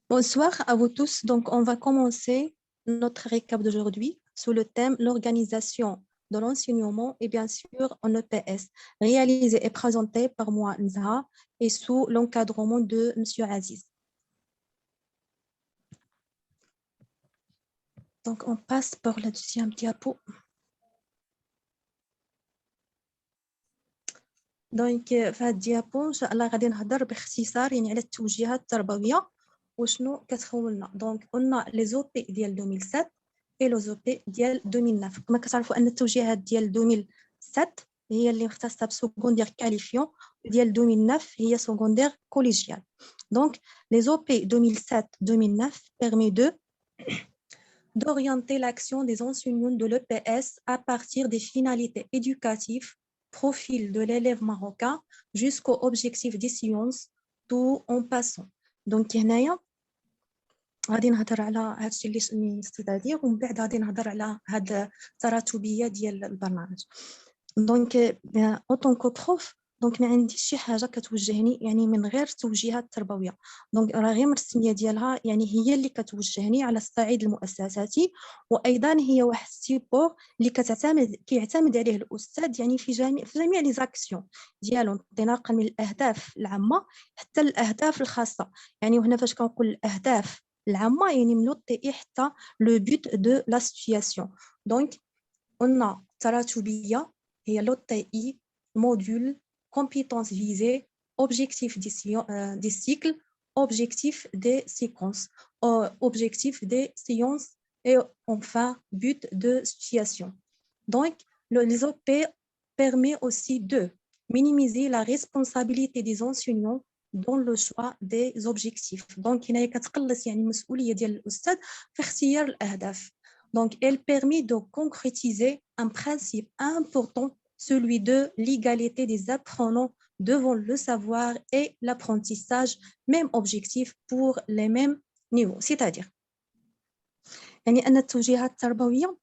Bonsoir à vous tous. Donc, on va commencer notre récap d'aujourd'hui sous le thème l'organisation de l'enseignement et bien sûr en EPS, réalisé et présenté par moi, Nzaha, et sous l'encadrement de M. Aziz. Donc, on passe par la deuxième diapo. Donc, في هذه الديابو إن شاء الله غادي نهضر باختصار يعني على التوجيهات التربوية وشنو كتخولنا. دونك قلنا لي زوبي ديال 2007 اي لو زوبي ديال 2009. كما كتعرفوا ان التوجيهات ديال 2007 هي اللي مختصه بسكوندير كاليفيون، ديال 2009 هي سكوندير كوليجيال. دونك لي زوبي 2007-2009 permet d'orienter l'action des enseignants de l'EPS à partir des finalités éducatives, profil de l'élève marocain jusqu'au objectif des sciences, tout en passant. Donc هنايا غادي نهضر على هذا الشيء اللي استدادير ومن بعد غادي نهضر على هاد التراتبيه ديال البرنامج. دونك اوتون كو بروف دونك ما عنديش شي حاجه كتوجهني يعني من غير توجيهات تربويه. دونك راه غير التسميه ديالها يعني هي اللي كتوجهني على الصعيد المؤسساتي، وايضا هي واحد السيبور اللي كيعتمد عليه الاستاذ يعني في جميع لي زاكسيون ديالو، انطلاقا من الاهداف العامه حتى الاهداف الخاصه. يعني وهنا فاش كنقول الاهداف العامه يعني من لو حتى لو بوت دو لا سيتوياسيون. دونك قلنا التراتبيه هي لو تي module, compétences visées, objectifs des cycles, objectifs des séquences, objectifs des séances et enfin but de situation. Donc, les OP permet aussi de minimiser la responsabilité des enseignants dans le choix des objectifs. Donc, هنا كتقلص يعني المسؤولية ديال الأستاذ في اختيار الأهداف. Donc, elle permet de concrétiser un principe important, celui de l'égalité des apprenants devant le savoir et l'apprentissage, même objectif pour les mêmes niveaux. C'est-à-dire, يعني أن التوجيهات التربوية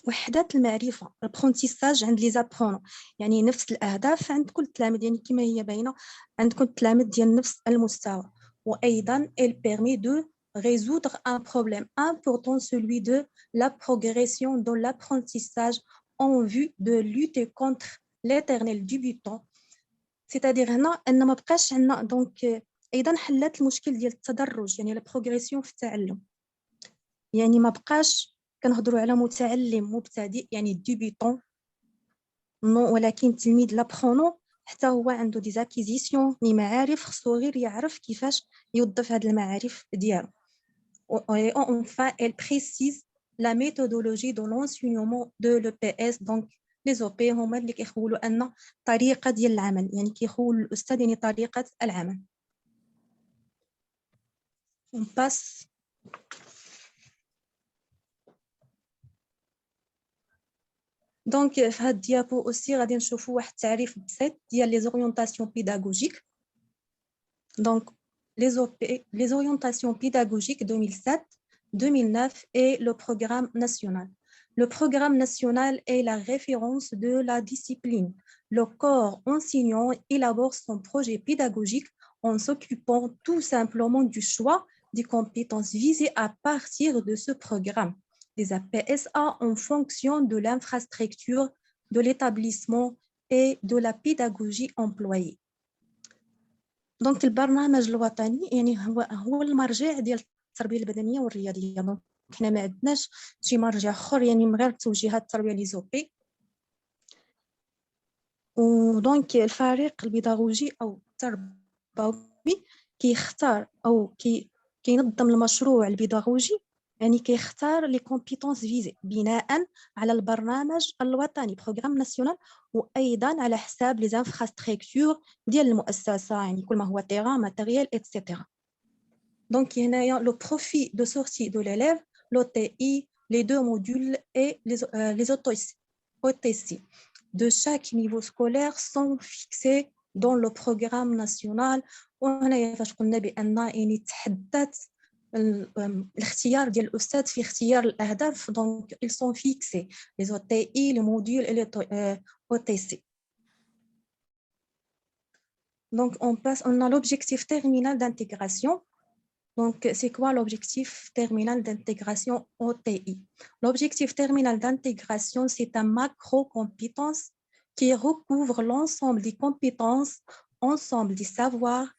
وحدات المعرفة الابرونتيساج عند لي زابرونون، يعني نفس الأهداف عند كل تلاميذ يعني كما هي باينة عند كل تلاميذ ديال نفس المستوى. وأيضا elle permet de résoudre un problème important, celui de la progression dans l'apprentissage en vue de lutter contre l'éternel débutant. C'est-à-dire هنا أن ما بقاش عندنا دونك أيضا حلات المشكل ديال التدرج يعني لا بروغريسيون في التعلم. يعني ما بقاش كنهضروا على متعلم مبتدئ يعني ديبيطون نو، ولكن تلميذ لابرونون حتى هو عنده دي زاكيزيسيون لي معارف خصو غير يعرف كيفاش يوظف هاد المعارف ديالو. Enfin, elle précise la méthodologie de l'enseignement de l'EPS. Donc, les OP هما اللي كيخولوا أن طريقة ديال العمل يعني كيخول الأستاذ يعني طريقة العمل. On passe. Donc, في هاد الديابو aussi غادي نشوفوا واحد التعريف بسيط ديال les orientations pédagogiques. Donc, les orientations pédagogiques 2007-2009 et le programme national. Le programme national est la référence de la discipline. Le corps enseignant élabore son projet pédagogique en s'occupant tout simplement du choix des compétences visées à partir de ce programme, des APSA en fonction de l'infrastructure, de l'établissement et de la pédagogie employée. دونك البرنامج الوطني يعني هو المرجع ديال التربيه البدنيه والرياضيه. دونك حنا ما عندناش شي مرجع اخر يعني من غير توجيهات التربيه لي زوبي. ودونك الفريق البيداغوجي او التربوي كيختار او كينظم المشروع البيداغوجي، يعني كيختار لي كومبيتونس فيزي بناء على البرنامج الوطني بروغرام ناسيونال، وايضا على حساب لي انفراستركتور ديال المؤسسه يعني كل ما هو تيران ماتيريال ايتترا. دونك هنايا لو بروفي دو سورتي دو ليليف لو تي اي لي دو موديول اي لي اوتيسي de chaque niveau scolaire sont fixés dans le programme national. وهنايا فاش قلنا بان يعني تحدث الاختيار ديال الاستاذ في اختيار الاهداف. دونك ils sont fixés les OTI les modules et les OTC. Donc on a l'objectif terminal d'intégration. Donc, c'est quoi l'objectif terminal d'intégration OTI? L'objectif terminal d'intégration, c'est un macro-compétence qui recouvre l'ensemble des compétences, ensemble des savoirs,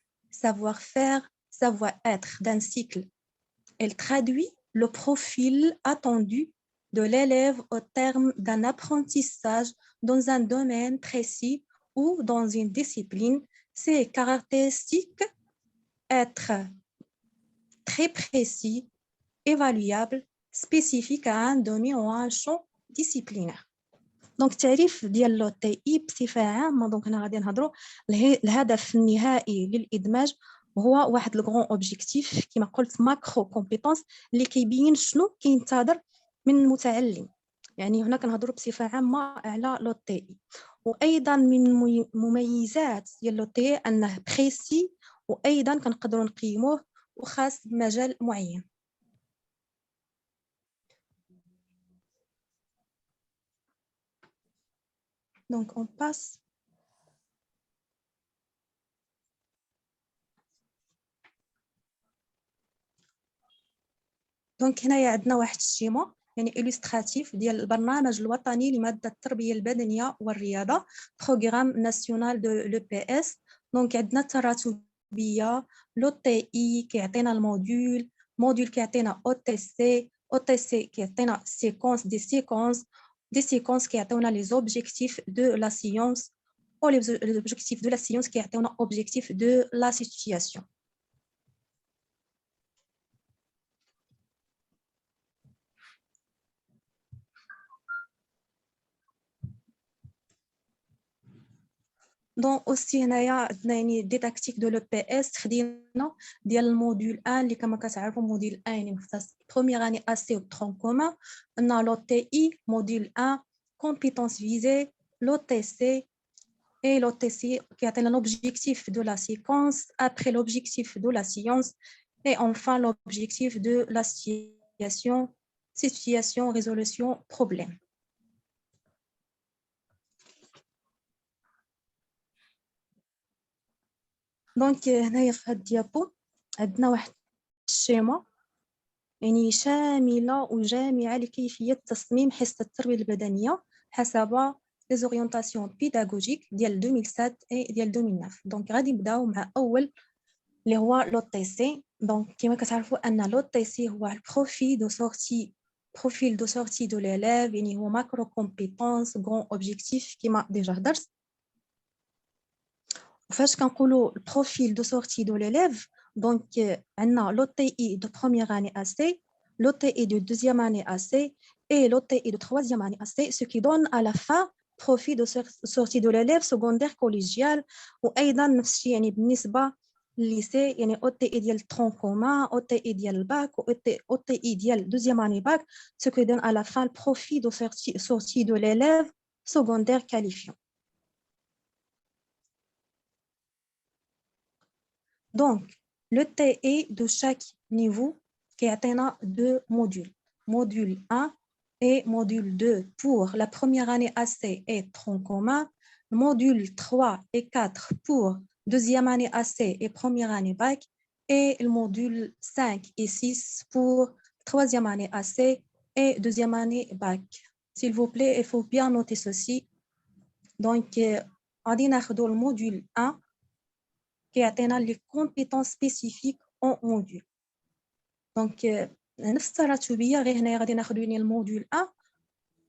savoir-faire, savoir-être d'un cycle. Elle traduit le profil attendu de l'élève au terme d'un apprentissage dans un domaine précis ou dans une discipline. Ces caractéristiques être très précis, évaluable, spécifique à un domaine ou à un champ disciplinaire. دونك التعريف ديال لو تي اي بصفه عامه دونك هنا غادي نهضروا الهدف النهائي للادماج هو واحد الغرون اوبجيكتيف كما قلت ماكرو كومبيتونس اللي كيبين شنو كينتظر من المتعلم. يعني هنا كنهضروا بصفه عامه على لو تي اي. وايضا من مميزات ديال لو تي اي انه بريسي وايضا كنقدروا نقيموه وخاص بمجال معين. Donc, on passe. دونك هنايا عندنا واحد الشيما يعني illustratif ديال البرنامج الوطني لمادة التربية البدنية والرياضة Programme National de l'EPS. دونك عندنا التراتبية لو تي اي كيعطينا الموديول كيعطينا او تي سي كيعطينا سيكونس دي سيكونس كيعطيونا لي زوبجيكتيف دو لا سيونس او لي زوبجيكتيف دو لا سيونس كيعطيونا اوبجيكتيف دو لا سيتوياسيون. دونك اوسي هنايا عندنا يعني دي تاكتيك دو لو بي اس خدينا ديال الموديول 1 اللي كما كتعرفوا موديول 1 يعني مختص بروميير اني اس سي و ترون كومان. عندنا لو تي اي موديول 1 كومبيتونس فيزي لو تي سي et l'OTC qui atteint l'objectif de la séquence, après l'objectif de la science et enfin l'objectif de la situation, résolution, problème. دونك هنايا في هاد الديابو عندنا واحد الشيما يعني شامله وجامعه لكيفيه تصميم حصه التربيه البدنيه حسب لي زوريونطاسيون بيداغوجيك ديال 2007 اي ديال 2009. دونك غادي نبداو مع اول اللي هو لو تي سي. دونك كما كتعرفوا ان لو تي سي هو البروفيل دو سورتي دو ليليف يعني هو ماكرو كومبيتونس غون اوبجيكتيف كما ديجا هضرت. فاش كنقولوا البروفيل دو سورتي دو ليليف دونك عندنا لو تي اي دو بروميير اني اس سي لو تي اي دو دوزيام اني اس سي اي لو تي اي دو troisième année اس سي ce qui donne à la fin profil de sortie de l'élève secondaire collégial. وايضا نفس الشيء يعني بالنسبه للليسي يعني او تي اي ديال ترون كومان او تي اي ديال الباك او تي اي ديال دوزيام اني باك ce qui donne à la fin le profil de sortie de l'élève secondaire qualifiant. Donc, le TE de chaque niveau qui atteint deux modules. Module 1 et module 2 pour la première année AC et tronc commun. Module 3 et 4 pour deuxième année AC et première année bac. Et le module 5 et 6 pour troisième année AC et deuxième année bac. S'il vous plaît, il faut bien noter ceci. Donc, on a le module 1 qui atteint les compétences spécifiques en module. Donc, نفس التراتبيه غير هنايا غادي ناخذ يعني الموديول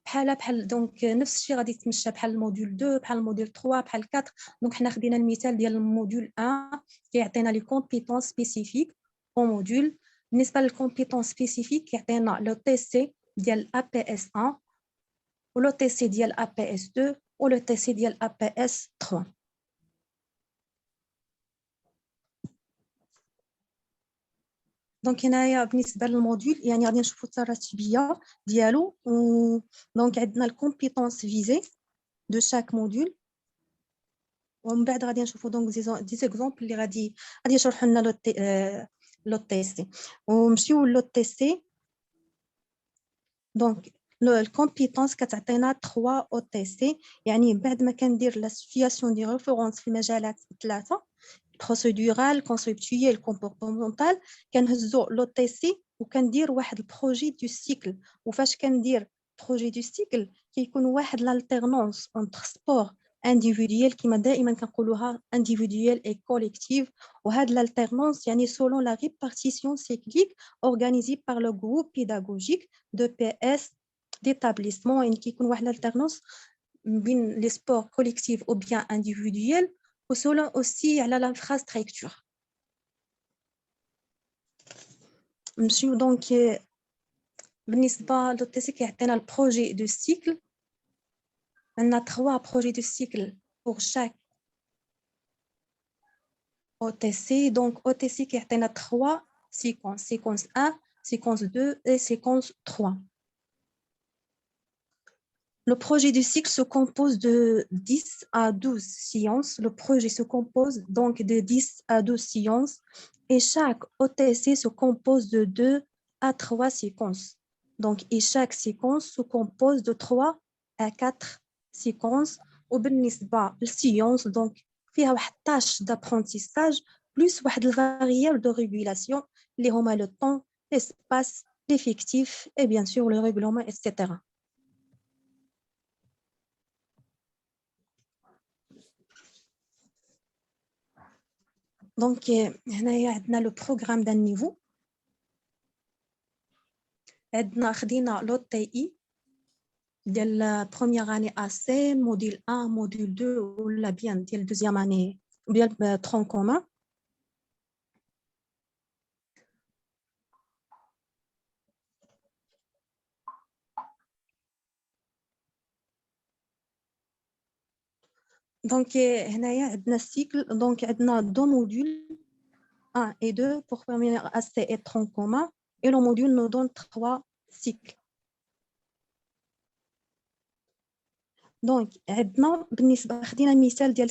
1 بحال دونك نفس الشيء غادي يتمشى بحال الموديول 2 بحال الموديول 3 بحال 4. دونك حنا خدينا المثال ديال الموديول 1 كيعطينا لي كومبيتونس سبيسيفيك او موديول. بالنسبه للكومبيتونس سبيسيفيك كيعطينا لو تي سي ديال ا بي اس 1 ولو تي سي ديال ا بي اس 2 ولو تي سي ديال ا بي اس 3. دونك هنايا بالنسبه للموديول يعني غادي نشوفوا التراتبيه ديالو. دونك عندنا الكومبيتونس فيزي دو شاك موديول ومن بعد غادي نشوفوا دونك دي زيكزامبل اللي غادي يشرحوا لنا لو تي سي ونمشيو لو تي سي. دونك الكومبيتونس كتعطينا 3 او تي سي يعني بعد ما كندير لا سيتوياسيون دي ريفيرونس في المجالات ثلاثه procédural, conceptuel, comportemental, كنهزو l'OTC وكندير واحد البروجي دو سيكل. وفاش كندير بروجي دو سيكل كيكون واحد l'alternance entre sport individuel كما دائما كنقولوها individuel et collectif. وهاد l'alternance يعني selon la répartition cyclique organisée par le groupe pédagogique de PS d'établissement. يعني كيكون واحد l'alternance بين les sports collectifs ou bien individuels وselon aussi على l'infrastructure. نمشيو دونك بالنسبة للتسي كيعطينا البروجي دو سيكل. عندنا 3 بروجي دو سيكل pour chaque OTC. Donc OTC كيعطينا 3 séquences, séquence 1, séquence 2 et séquence 3. Le projet du cycle se compose de 10 à 12 séances. Le projet se compose donc de 10 à 12 séances et chaque OTC se compose de 2 à 3 séquences. Donc, et chaque séquence se compose de 3 à 4 séquences. وبالنسبة للسيونس donc فيها واحد tâche d'apprentissage plus واحد الفاريable de régulation اللي هما le temps, l'espace, l'effectif et bien sûr le règlement, etc. Donc, هنايا عندنا لو بروغرام دان نيفو. عندنا خدينا لو تي اي ديال بروميير اني ا سي موديل 1 موديل 2 ولا بيان ديال دوزيام اني ديال ترون كومان. دونك هنايا عندنا السيكل. دونك عندنا دو موديل 1 et 2 pour première AC et tronc commun et le module nous donne 3 cycles. Donc عندنا بالنسبة خدينا المثال ديال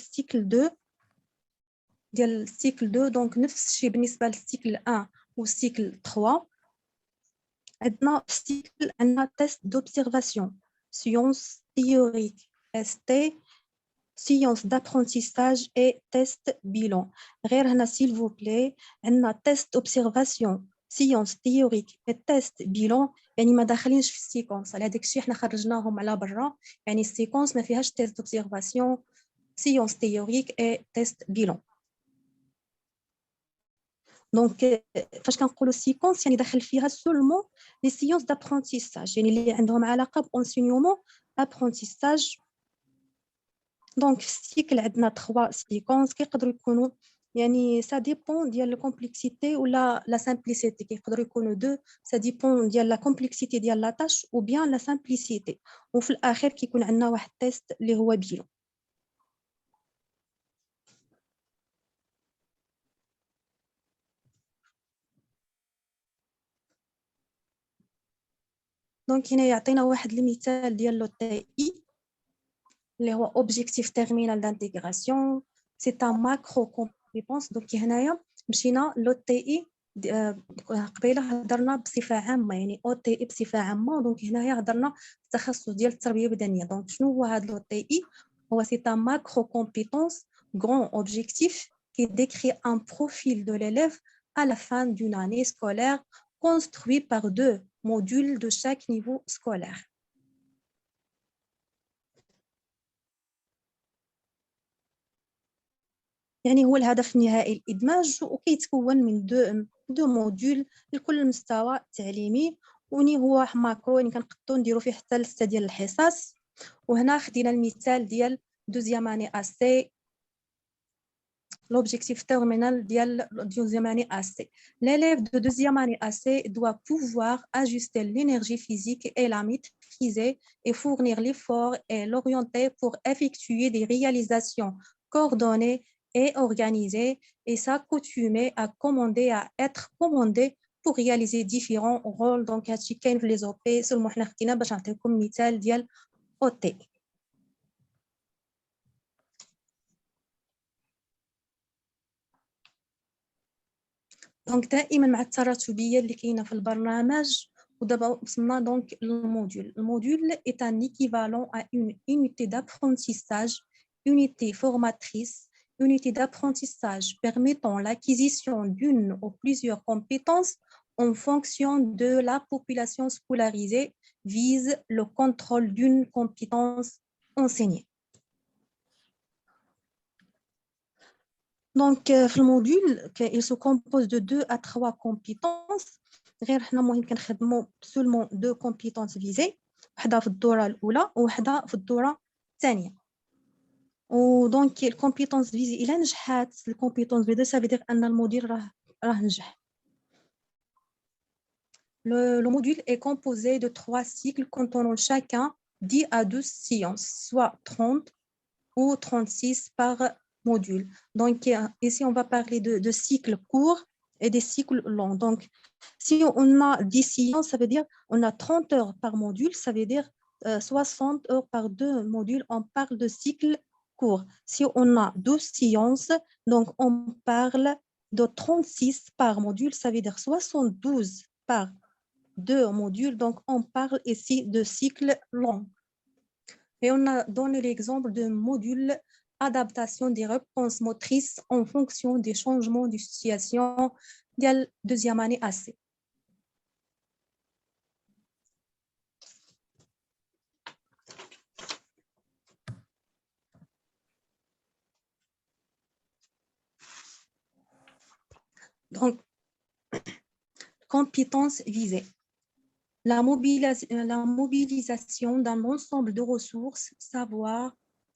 السيكل 2 donc نفس الشيء بالنسبة للسيكل 1 والسيكل 3. عندنا السيكل عندنا test d'observation, science théorique ST, science d'apprentissage et test bilan. غير هنا s'il vous plaît عندنا test observation, science théorique et test bilan يعني ما داخلينش في السيكونس. على هذاك الشيء احنا خرجناهم على برا. يعني السيكونس ما فيهاش test d'observation, science théorique et test bilan. دونك فاش كنقولوا سيكونس يعني داخل فيها سولمون لي سيونس d'apprentissage يعني اللي عندهم علاقه بانسينيومون apprentissage. دونك في السيكل عندنا 3 سيكونس كيقدروا يكونوا يعني سا ديبون ديال الكومبلكسيتي ولا لا سامبليسيتي. كيقدروا يكونوا دو سا ديبون ديال لا كومبلكسيتي ديال لا تاش او بيان لا سامبليسيتي. وفي الاخير كيكون عندنا واحد تيست اللي هو بيلو. دونك هنا يعطينا واحد المثال ديال لو تي اي اللي هو objectif terminal d'intégration. c'est un macro compétence. donc هنايا مشينا لو تي اي قبيله هضرنا بصفه عامه يعني او تي اي بصفه عامه. دونك هنايا هضرنا التخصص ديال التربيه البدنيه. دونك شنو هو هذا لو تي اي؟ هو c'est un macro compétence grand objectif qui décrit un profil de l'élève à la fin d'une année scolaire construit par 2 modules de chaque niveau scolaire. يعني هو الهدف النهائي الإدماج وكيتكون من دو موديول لكل مستوى تعليمي. وني هو ماكرو يعني كنقدروا نديروا فيه حتى ل6 ديال الحصص. وهنا خدينا المثال ديال دوزيام اني ا سي l'objectif terminal ديال deuxième année AC. L'élève de deuxième année AC doit pouvoir ajuster l'énergie physique et la maîtriser et fournir l'effort et l'orienter pour effectuer des réalisations coordonnées et organisées et s'accoutumer à commander, à être commandé pour réaliser différents rôles. Donc هادشي كاين في لي زوبي سولمون حنا خدينا باش نعطيكم مثال ديال اوتي. دونك دائما مع التراتبيه اللي كاينه في البرنامج. ودابا وصلنا دونك للموديول. الموديول est un équivalent à une unité d'apprentissage, unité formatrice unité d'apprentissage permettant l'acquisition d'une ou plusieurs compétences en fonction de la population scolarisée vise le contrôle d'une compétence enseignée. Donc, le module, il se compose de 2 à 3 compétences. غير حنا مهم كنخدموا seulement 2 compétences visées. واحدة في الدورة الأولى وواحدة في الدورة الثانية. ودونك الكومبيتونس فيزي إلا نجحات الكومبيتونس فيزي ça veut dire أن الموديل راه نجح. Le module est composé de 3 cycles contenant chacun 10 à 12 séances, soit 30 ou 36 par module. Donc, ici, on va parler de cycles courts et des cycles longs. Donc, si on a 10 séances, ça veut dire on a 30 heures par module, ça veut dire 60 heures par 2 modules. On parle de cycles courts. Si on a 12 séances, donc on parle de 36 par module, ça veut dire 72 par 2 modules. Donc, on parle ici de cycles longs. Et on a donné l'exemple de module adaptation des réponses motrices en fonction des changements de situation de la deuxième année AC. Donc, compétences visées. La mobilisation d'un ensemble de ressources,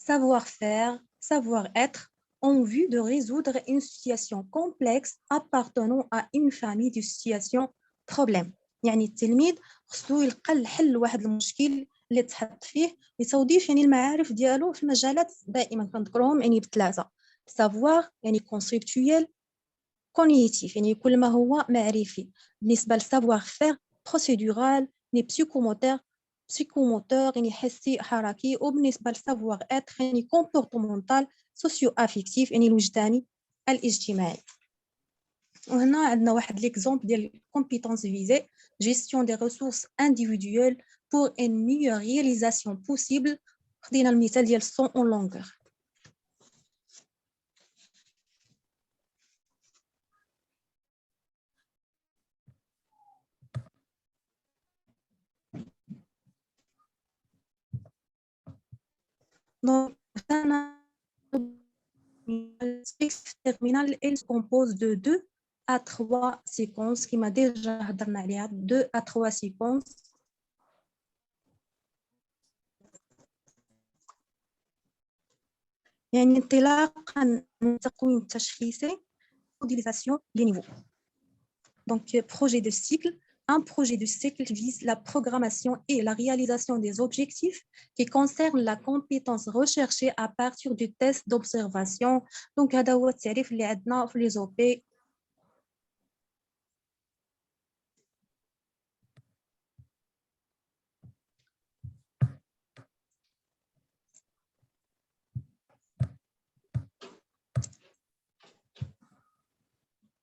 savoir-faire, savoir-être, en vue de résoudre une situation complexe appartenant à une famille de situations problème. يعني التلميذ خصو يلقى الحل لواحد المشكل اللي تحط فيه يتوظيف يعني المعارف ديالو في مجالات دائما كنذكرهم يعني بثلاثه savoir يعني conceptuel cognitif يعني كل ما هو معرفي. بالنسبه للsavoir faire procédural يعني psychomoteur يعني حسي حركي. وبالنسبه للsavoir être يعني comportemental socio-affectif يعني الوجداني الاجتماعي. وهنا عندنا واحد l'exemple ديال compétences visées, gestion des ressources individuelles pour une meilleure réalisation possible. خدينا المثال ديال son en longueur. Donc, le terminal, il se compose de 2 à 3 séquences qui m'a déjà donné 2 à 3 séquences. يعني انطلاقا من التقويم التشخيصي modélisation des niveaux. Donc, projet de cycle. Un projet de cycle vise la programmation et la réalisation des objectifs qui concernent la compétence recherchée à partir du test d'observation. Donc, هذا هو التعريف اللي عندنا في les OP.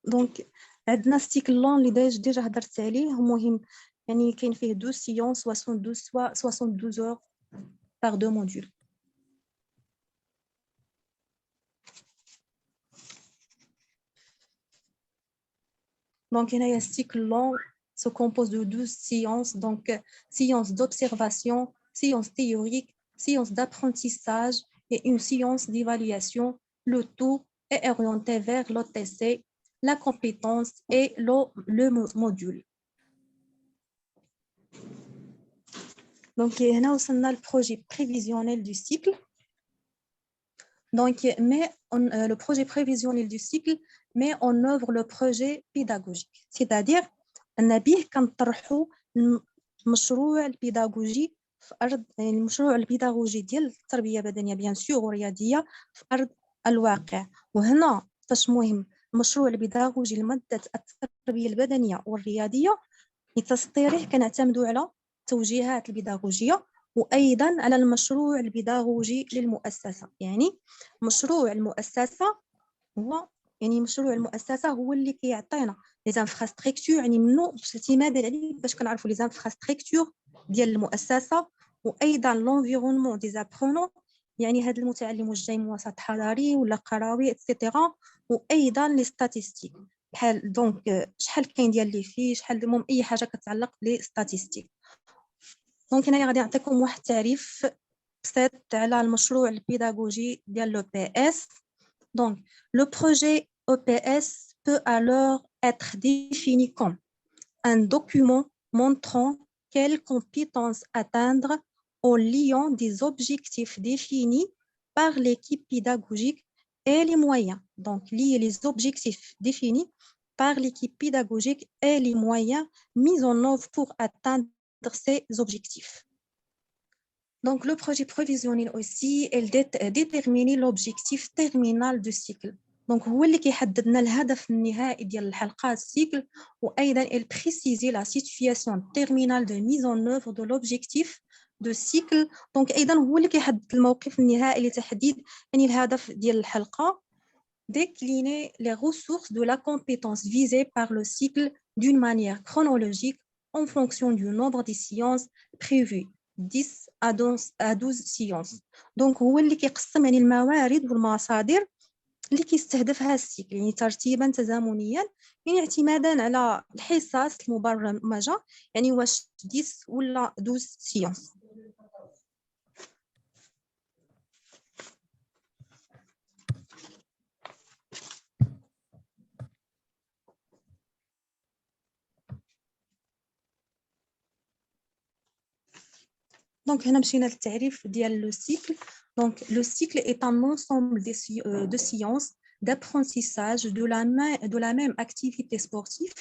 دونك عندنا ستيكل لون اللي ديجا هضرت عليه مهم يعني كاين فيه 12 سيونس 72 اور par 2 modules. Donc هنايا ستيكل لون se compose de 12 séances, donc séance d'observation, séance théorique, séance d'apprentissage et une séance d'évaluation. Le tout est orienté vers l'OTC, la compétence et le module. Donc, هنا وصلنا le projet prévisionnel du cycle. Donc, le projet prévisionnel du cycle met en œuvre le projet pédagogique. C'est-à-dire, أن به كنطرحوا المشروع البيداغوجي في أرض المشروع البيداغوجي ديال التربية البدنية بيان سور ورياضية في أرض الواقع. وهنا فاش مهم المشروع البيداغوجي لمادة التربية البدنية والرياضية لتسطيره كنعتمدوا على التوجيهات البيداغوجية وأيضا على المشروع البيداغوجي للمؤسسة. يعني مشروع المؤسسة هو اللي كيعطينا لي زانفراستركتور يعني منه اعتمادا عليه باش كنعرفوا لي زانفراستركتور ديال المؤسسة وايضا لونفيرونمون دي زابرونون يعني هذا المتعلم واش جاي من وسط حضاري ولا قروي اتسيتيرا، وايضا لي ستاتيستيك بحال دونك شحال كاين ديال لي في شحال المهم اي حاجه كتعلق بلي ستاتيستيك. دونك هنايا غادي نعطيكم واحد التعريف بسيط على المشروع البيداغوجي ديال لو بي اس. Donc, le projet EPS peut alors être défini comme un document montrant quelles compétences atteindre en liant des objectifs définis par l'équipe pédagogique et les moyens. Donc, lier les objectifs définis par l'équipe pédagogique et les moyens mis en œuvre pour atteindre ces objectifs. Donc, le projet prévisionnel aussi, il détermine l'objectif terminal du cycle. Donc, هو اللي كيحدد لنا الهدف النهائي ديال الحلقة السيكل، وأيضا il précise la situation terminale de mise en œuvre de l'objectif de cycle. Donc, أيضا هو اللي كيحدد الموقف النهائي لتحديد يعني الهدف ديال الحلقة. Décliner les ressources de la compétence visée par le cycle d'une manière chronologique en fonction du nombre de séances prévues. 10 à 12 séances. Donc هو اللي كيقسم يعني الموارد والمصادر اللي كيستهدفها السيكل يعني ترتيبا تزامنيا، يعني اعتمادا على الحصص المبرمجه يعني واش 10 ولا 12 séances. Donc, هنا مشينا للتعريف ديال لو سيكل. Donc, le cycle est un ensemble de séances d'apprentissage de la même activité sportive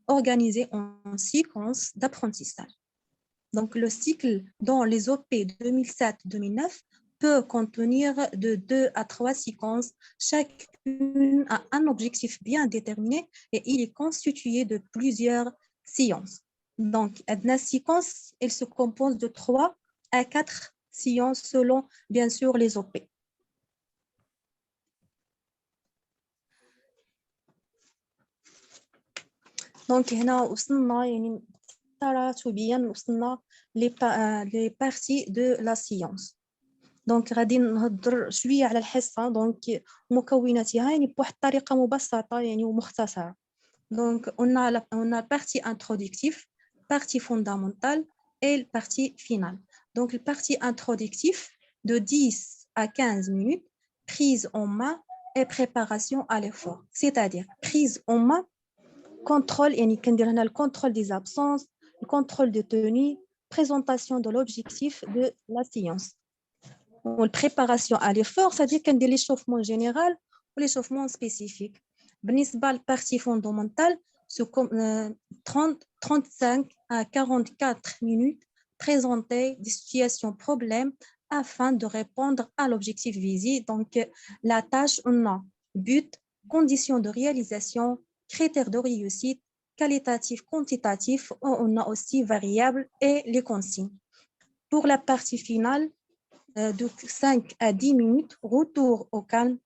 organisée en séquence d'apprentissage. Donc, le cycle dans les OP 2007-2009 peut contenir de 2 à 3 séquences. Chacune a un objectif bien déterminé et il est constitué de plusieurs séances. Donc, la séquence, elle se compose de 3 à 4 séances selon, bien sûr, les OP. Donc, هنا وصلنا يعني تراتبيا وصلنا les parties de la séance. دونك غادي نهضر شويه على الحصه دونك مكوناتها يعني بواحد الطريقه مبسطه يعني ومختصره. دونك on a partie introductive, partie fondamentale et partie finale. Donc, la partie introductive de 10 à 15 minutes, prise en main et préparation à l'effort. C'est-à-dire, prise en main, contrôle, يعني كندير هنا le contrôle des absences, le contrôle de tenue, présentation de l'objectif de la séance. La préparation à l'effort, c'est-à-dire كندير l'échauffement général ou l'échauffement spécifique. بالنسبة للpartie fondamentale, 35 à 44 minutes, présenter des situations problèmes afin de répondre à l'objectif visé. Donc, la tâche, on a but, conditions de réalisation, critères de réussite, qualitatif, quantitatif, on a aussi variables et les consignes. Pour la partie finale, de 5 à 10 minutes, retour au calme,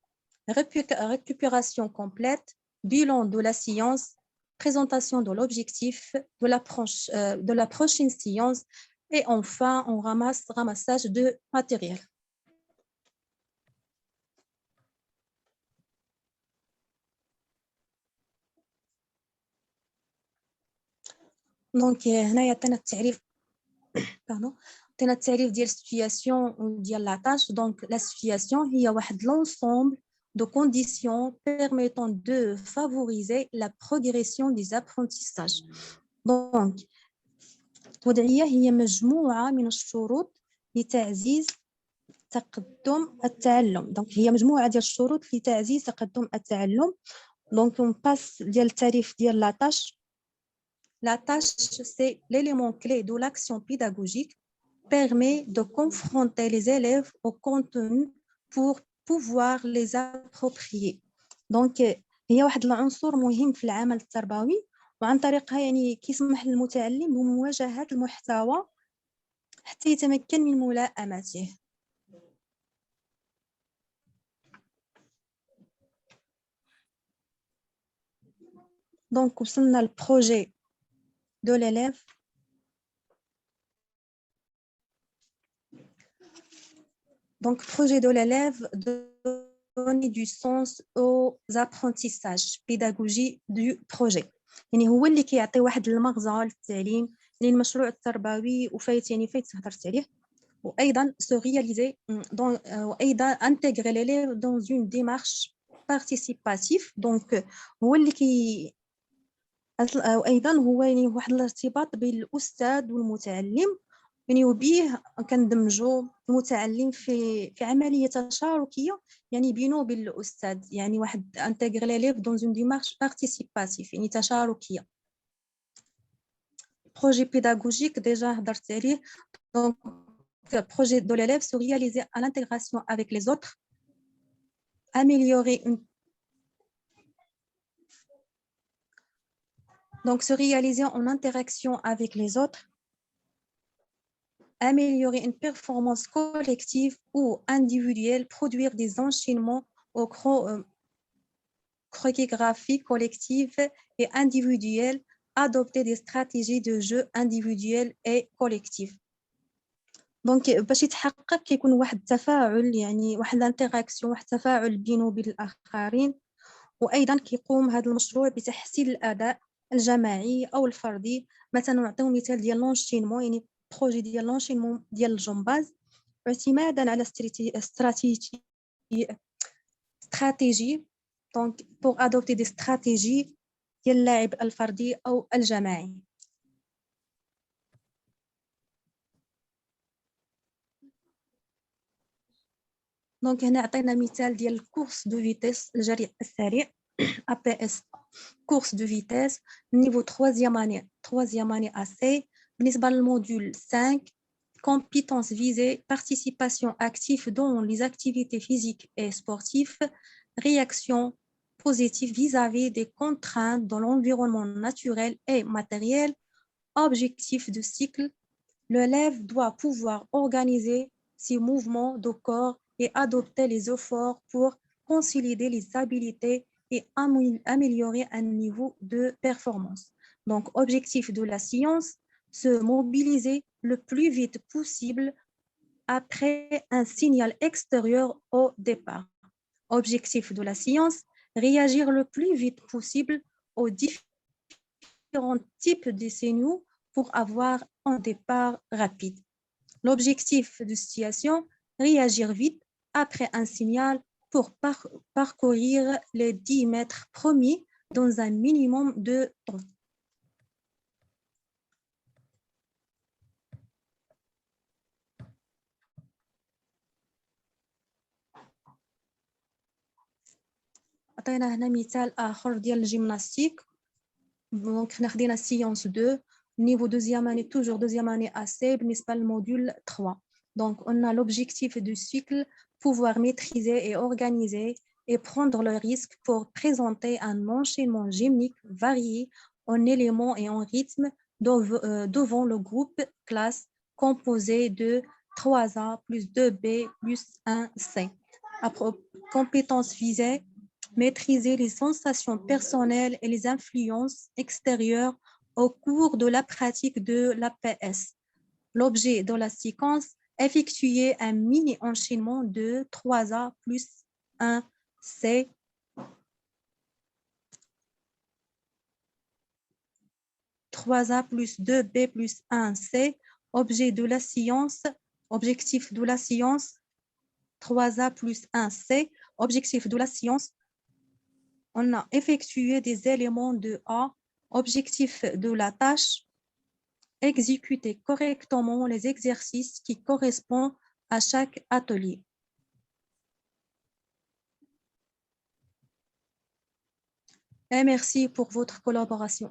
récupération complète, bilan de la séance, présentation de l'objectif de la prochaine séance et enfin, on ramassage de matériel. Donc, هنا يعطينا التعريف عطينا التعريف ديال situation ديال la tâche. Donc, la situation هي واحد l'ensemble de conditions permettant de favoriser la progression des apprentissages. Donc, الوضعية هي مجموعة من الشروط لتعزيز تقدم التعلم. Donc, هي مجموعة ديال الشروط لتعزيز تقدم التعلم. Donc, on passe ديال التعريف ديال la tâche. La tâche, c'est l'élément clé de l'action pédagogique, permet de confronter les élèves au contenu pour pouvoir les approprier. Donc, هي واحد العنصر مهم في العمل التربوي، وعن طريقها يعني كيسمح للمتعلم بمواجهة المحتوى حتى يتمكن من ملائمته. Donc, وصلنا البروجي de l'élève. Donc, projet de l'élève de donner du sens aux apprentissages, pédagogie du projet. يعني هو اللي كيعطي واحد المغزى للتعليم، يعني المشروع التربوي وفايت يعني فايت هضرت عليه. وأيضا se réaliser وأيضا intégrer l'élève dans une démarche participative. donc هو اللي وأيضا هو يعني واحد الارتباط بين الأستاذ والمتعلم، يعني وبيه كندمجوا المتعلم في عملية تشاركية يعني بينه وبين الأستاذ، يعني واحد intégrer l'élève dans une démarche participative يعني تشاركية. projet pédagogique déjà هضرت عليه. donc le projet de l'élève se réaliser à l'intégration avec les autres, améliorer donc se réaliser en interaction avec les autres, améliorer une performance collective ou individuelle, produire des enchaînements aux chorégraphies collectives et individuelles, adopter des stratégies de jeu individuelles et collectives. دونك باش يتحقق كيكون واحد التفاعل، يعني واحد الانتراكسيون، واحد التفاعل بينه وبين الاخرين. وايضا كيقوم هذا المشروع بتحسين الاداء الجماعي او الفردي. مثلا نعطيو مثال ديال لونشينمون، يعني بروجي ديال لونشينمون ديال الجمباز اعتمادا على استراتيجي دونك بور ادوبتي دي استراتيجي ديال اللعب الفردي او الجماعي. دونك هنا عطينا مثال ديال الكورس دو فيتيس الجري السريع APS course de vitesse niveau 3e année AC. بالنسبة للموديول 5 compétences visées, participation active dans les activités physiques et sportives, réaction positive vis-à-vis des contraintes dans l'environnement naturel et matériel, objectif de cycle. L'élève doit pouvoir organiser ses mouvements de corps et adopter les efforts pour consolider les habilités et améliorer un niveau de performance. Donc, objectif de la science, se mobiliser le plus vite possible après un signal extérieur au départ. Objectif de la science, réagir le plus vite possible aux différents types de signaux pour avoir un départ rapide. L'objectif de situation, réagir vite après un signal pour parcourir les 10 mètres premiers dans un minimum de temps. عطينا هنا مثال آخر ديال الجيمناستيك. دونك حنا خدينا سيونس 2 niveau deuxième année, toujours deuxième année AC, بالنسبة للموديول 3. Donc, on a l'objectif du cycle, pouvoir maîtriser et organiser et prendre le risque pour présenter un enchaînement gymnique varié en éléments et en rythme devant le groupe classe composé de 3A plus 2B plus 1C. Compétences visées, maîtriser les sensations personnelles et les influences extérieures au cours de la pratique de l'APS. L'objet de la séquence, effectuer un mini-enchaînement de 3A plus 1C. A plus 2B plus 1C. Objet de la science, objectif de la science, 3A plus 1C. Objectif de la science, on a effectué des éléments de A. Objectif de la tâche, exécuter correctement les exercices qui correspondent à chaque atelier. Et merci pour votre collaboration.